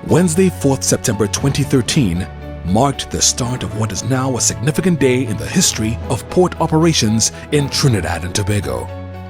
Wednesday, 4th September 2013, marked the start of what is now a significant day in the history of port operations in Trinidad and Tobago.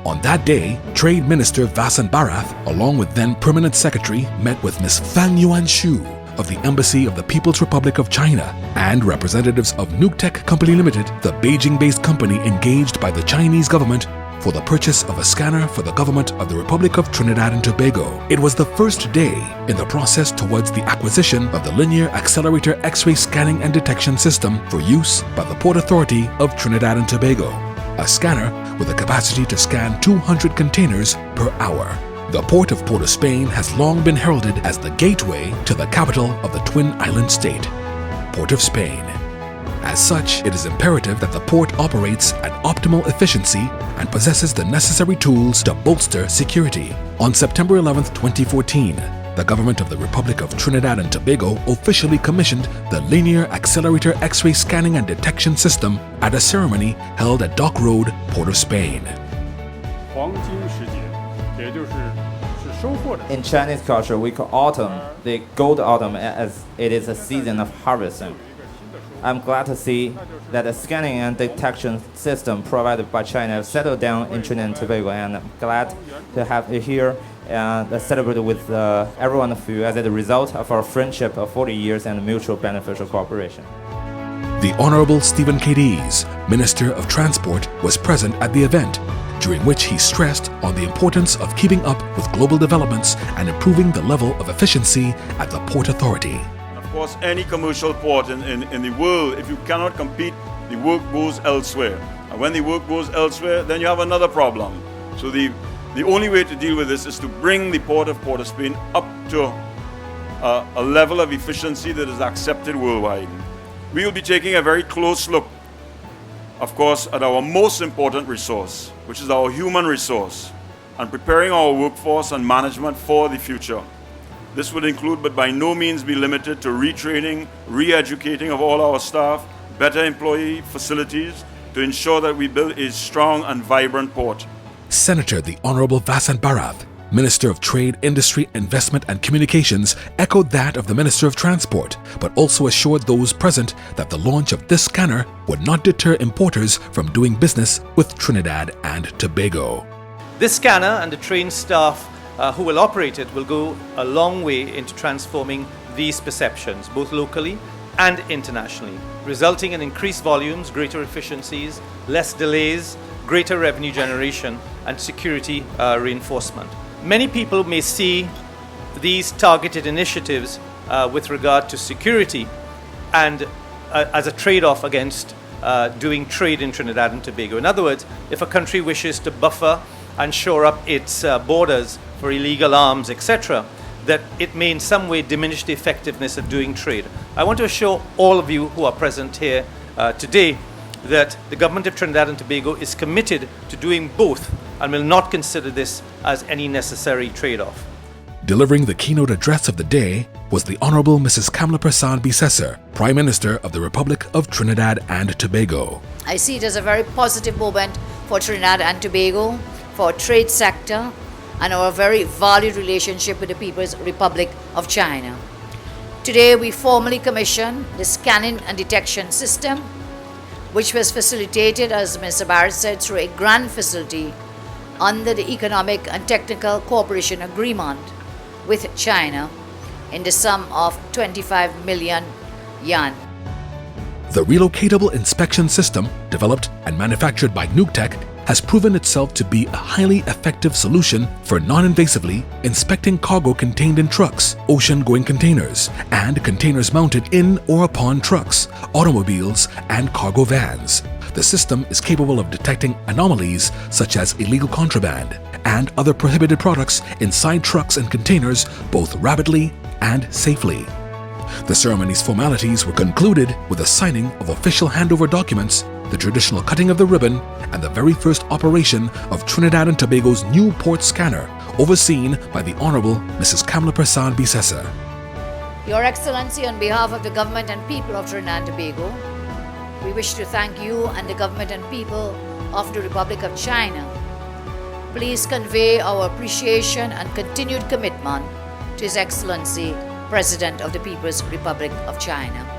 On that day, Trade Minister Vasant Bharath, along with then Permanent Secretary, met with Ms. Fangyuan Xu of the Embassy of the People's Republic of China and representatives of NUCTECH Company Limited, the Beijing-based company engaged by the Chinese government for the purchase of a scanner for the government of the Republic of Trinidad and Tobago. It was the first day in the process towards the acquisition of the linear accelerator X-ray scanning and detection system for use by the Port Authority of Trinidad and Tobago, a scanner with a capacity to scan 200 containers per hour. The Port of Port of Spain has long been heralded as the gateway to the capital of the Twin Island state, Port of Spain. As such, it is imperative that the port operates at optimal efficiency and possesses the necessary tools to bolster security. On September 11, 2014, the government of the Republic of Trinidad and Tobago officially commissioned the linear accelerator X-ray scanning and detection system at a ceremony held at Dock Road, Port of Spain. In Chinese culture, we call autumn the gold autumn, as it is a season of harvesting. I'm glad to see that the scanning and detection system provided by China has settled down in Trinidad and Tobago, and I'm glad to have it here and celebrate with every one of you as a result of our friendship of 40 years and mutual beneficial cooperation. The Honorable Stephen K. Dees, Minister of Transport, was present at the event, during which he stressed on the importance of keeping up with global developments and improving the level of efficiency at the Port Authority. Of course, any commercial port in the world, if you cannot compete, the work goes elsewhere. And when the work goes elsewhere, then you have another problem. So the only way to deal with this is to bring the Port of Port of Spain up to a level of efficiency that is accepted worldwide. We will be taking a very close look, of course, at our most important resource, which is our human resource, and preparing our workforce and management for the future. This would include, but by no means be limited to, retraining, re-educating of all our staff, better employee facilities to ensure that we build a strong and vibrant port. Senator the Honorable Vasant Bharath, Minister of Trade, Industry, Investment and Communications, echoed that of the Minister of Transport, but also assured those present that the launch of this scanner would not deter importers from doing business with Trinidad and Tobago. This scanner and the trained staff who will operate it will go a long way into transforming these perceptions, both locally and internationally, resulting in increased volumes, greater efficiencies, less delays, greater revenue generation, and security reinforcement. Many people may see these targeted initiatives with regard to security and as a trade-off against doing trade in Trinidad and Tobago. In other words, if a country wishes to buffer and shore up its borders for illegal arms, etc., that it may in some way diminish the effectiveness of doing trade. I want to assure all of you who are present here today that the government of Trinidad and Tobago is committed to doing both and will not consider this as any necessary trade-off. Delivering the keynote address of the day was the Honorable Mrs. Kamla Prasad Bisesar, Prime Minister of the Republic of Trinidad and Tobago. I see it as a very positive moment for Trinidad and Tobago, for our trade sector, and our very valued relationship with the People's Republic of China. Today we formally commissioned the scanning and detection system, which was facilitated, as Mr. Bharath said, through a grant facility under the Economic and Technical Cooperation Agreement with China in the sum of 25 million yuan. The relocatable inspection system, developed and manufactured by NUCTECH, has proven itself to be a highly effective solution for non-invasively inspecting cargo contained in trucks, ocean-going containers, and containers mounted in or upon trucks, automobiles, and cargo vans. The system is capable of detecting anomalies such as illegal contraband and other prohibited products inside trucks and containers both rapidly and safely. The ceremony's formalities were concluded with the signing of official handover documents, the traditional cutting of the ribbon, and the very first operation of Trinidad and Tobago's new port scanner, overseen by the Honorable Mrs. Kamla Prasad Bisesar. Your Excellency, on behalf of the government and people of Trinidad and Tobago, we wish to thank you and the government and people of the Republic of China. Please convey our appreciation and continued commitment to His Excellency President of the People's Republic of China.